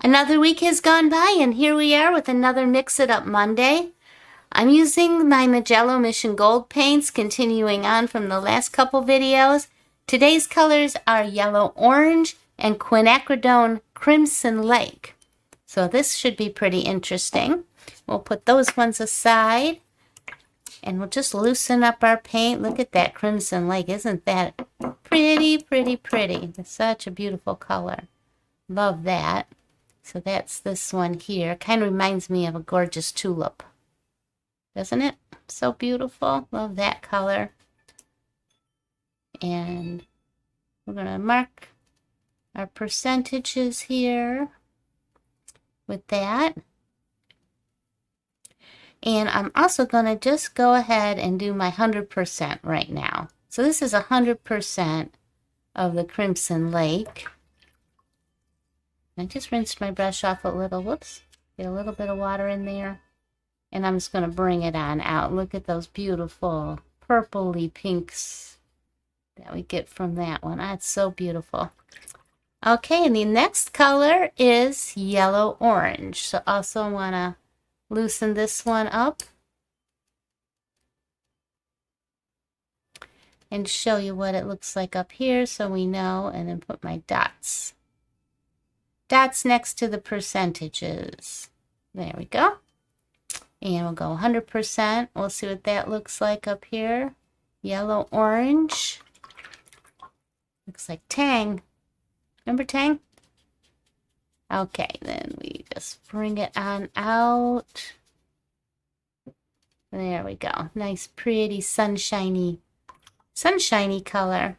Another week has gone by and here we are with another Mix It Up Monday. I'm using my Mijello Mission Gold paints, continuing on from the last couple videos. Today's colors are Yellow Orange and Quinacridone Crimson Lake. So this should be pretty interesting. We'll put those ones aside and we'll just loosen up our paint. Look at that Crimson Lake. Isn't that pretty, pretty, pretty? It's such a beautiful color. Love that. So that's this one here. Kind of reminds me of a gorgeous tulip. Doesn't it? So beautiful. Love that color. And we're going to mark our percentages here with that. And I'm also going to just go ahead and do my 100% right now. So this is 100% of the Crimson Lake. I just rinsed my brush off a little. Whoops. Get a little bit of water in there. And I'm just going to bring it on out. Look at those beautiful purpley pinks that we get from that one. That's so beautiful. Okay, and the next color is Yellow Orange. So also want to loosen this one up and show you what it looks like up here so we know, and then put my dots. Dots next to the percentages. There we go. And we'll go 100%. We'll see what that looks like up here. Yellow Orange. Looks like Tang. Remember Tang? Okay, then we just bring it on out. There we go. Nice, pretty, sunshiny color.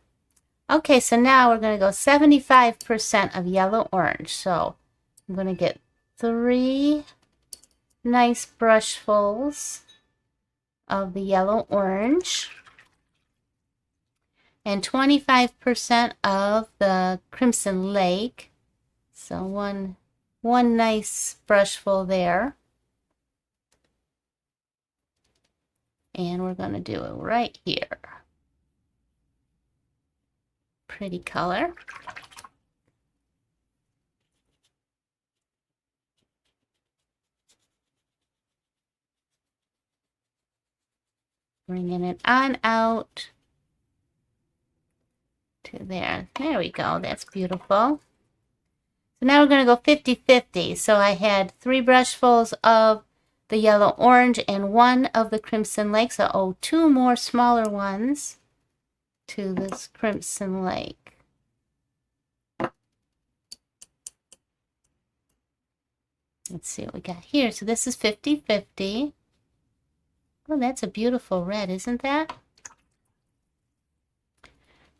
Okay, so now we're going to go 75% of Yellow Orange. So I'm going to get 3 nice brushfuls of the Yellow Orange and 25% of the Crimson Lake. So one nice brushful there. And we're going to do it right here. Pretty color. Bringing it on out to there. There we go. That's beautiful. So now we're going to go 50-50. So I had 3 brushfuls of the Yellow Orange and 1 of the Crimson Lake. So I'll owe 2 more smaller ones to this Crimson Lake. Let's see what we got here. So this is 50-50. Oh, that's a beautiful red, isn't that?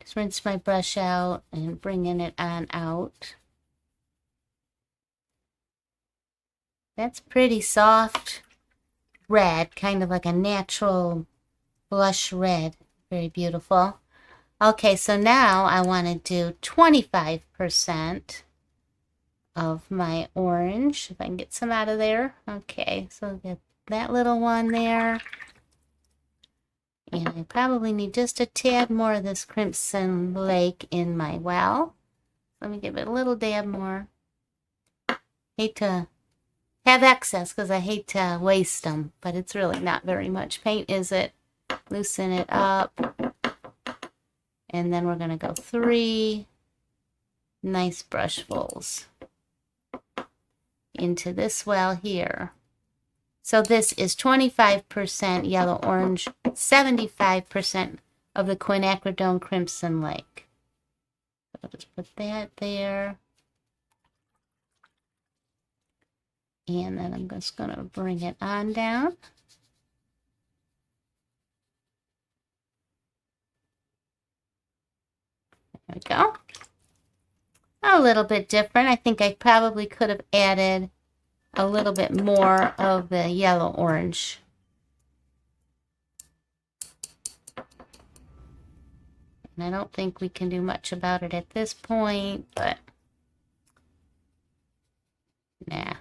Just rinse my brush out and bringing it on out. That's pretty soft red, kind of like a natural blush red. Very beautiful. Okay, so now I want to do 25% of my orange. If I can get some out of there. Okay, so get that little one there. And I probably need just a tad more of this Crimson Lake in my well. Let me give it a little dab more. Hate to have excess because I hate to waste them, but it's really not very much paint, is it? Loosen it up. And then we're going to go 3 nice brushfuls into this well here. So this is 25% Yellow Orange, 75% of the Quinacridone Crimson Lake. So I'll just put that there. And then I'm just going to bring it on down. There we go. A little bit different. I think I probably could have added a little bit more of the Yellow Orange. And I don't think we can do much about it at this point, but nah.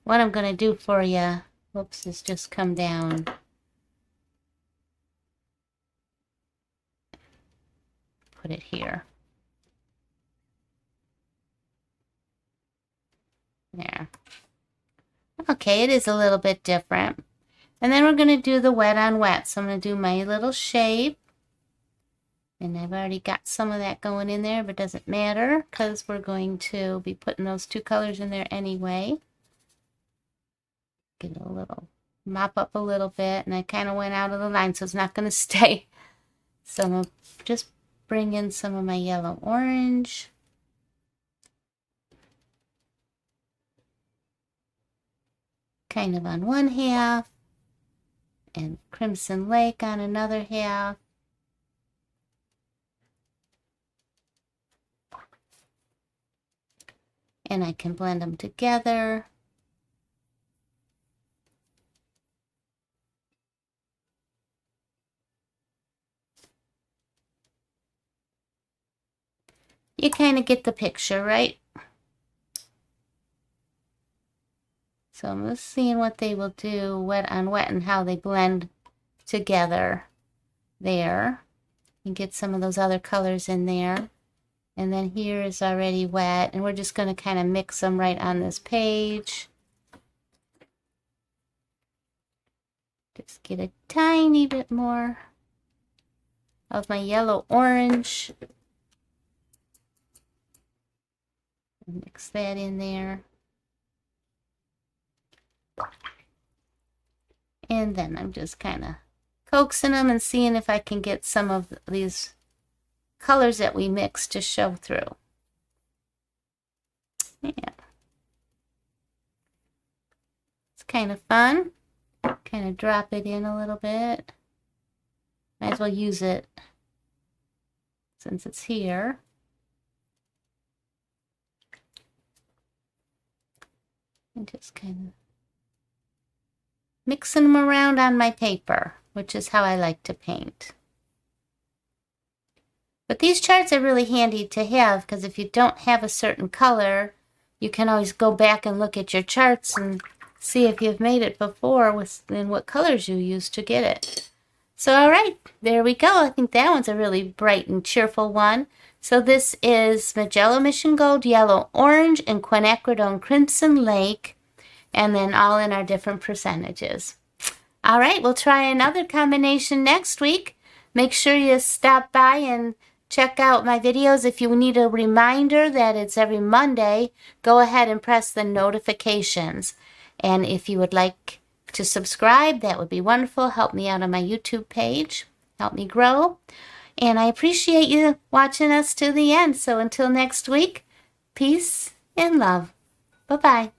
What I'm going to do for you, whoops, is just come down. Put it here. There. Okay, it is a little bit different. And then we're going to do the wet on wet. So I'm going to do my little shape. And I've already got some of that going in there, but it doesn't matter because we're going to be putting those two colors in there anyway. Get a little, mop up a little bit, and I kind of went out of the line, so it's not going to stay. So I'm going to just bring in some of my yellow orange. Kind of on one half, and Crimson Lake on another half. And I can blend them together. You kind of get the picture, right? So I'm just seeing what they will do wet on wet and how they blend together there. And get some of those other colors in there. And then here is already wet, and we're just going to kind of mix them right on this page. Just get a tiny bit more of my yellow orange. Mix that in there. And then I'm just kind of coaxing them and seeing if I can get some of these colors that we mixed to show through. Yeah. It's kind of fun. Kind of drop it in a little bit. Might as well use it since it's here. And just kind of mixing them around on my paper, which is how I like to paint. But these charts are really handy to have because if you don't have a certain color, you can always go back and look at your charts and see if you've made it before and what colors you used to get it. So all right, there we go. I think that one's a really bright and cheerful one. So this is Mijello Mission Gold, Yellow Orange, and Quinacridone Crimson Lake, and then all in our different percentages. All right, we'll try another combination next week. Make sure you stop by and check out my videos. If you need a reminder that it's every Monday, go ahead and press the notifications. And if you would like to subscribe, that would be wonderful. Help me out on my YouTube page. Help me grow. And I appreciate you watching us to the end. So until next week, peace and love. Bye-bye.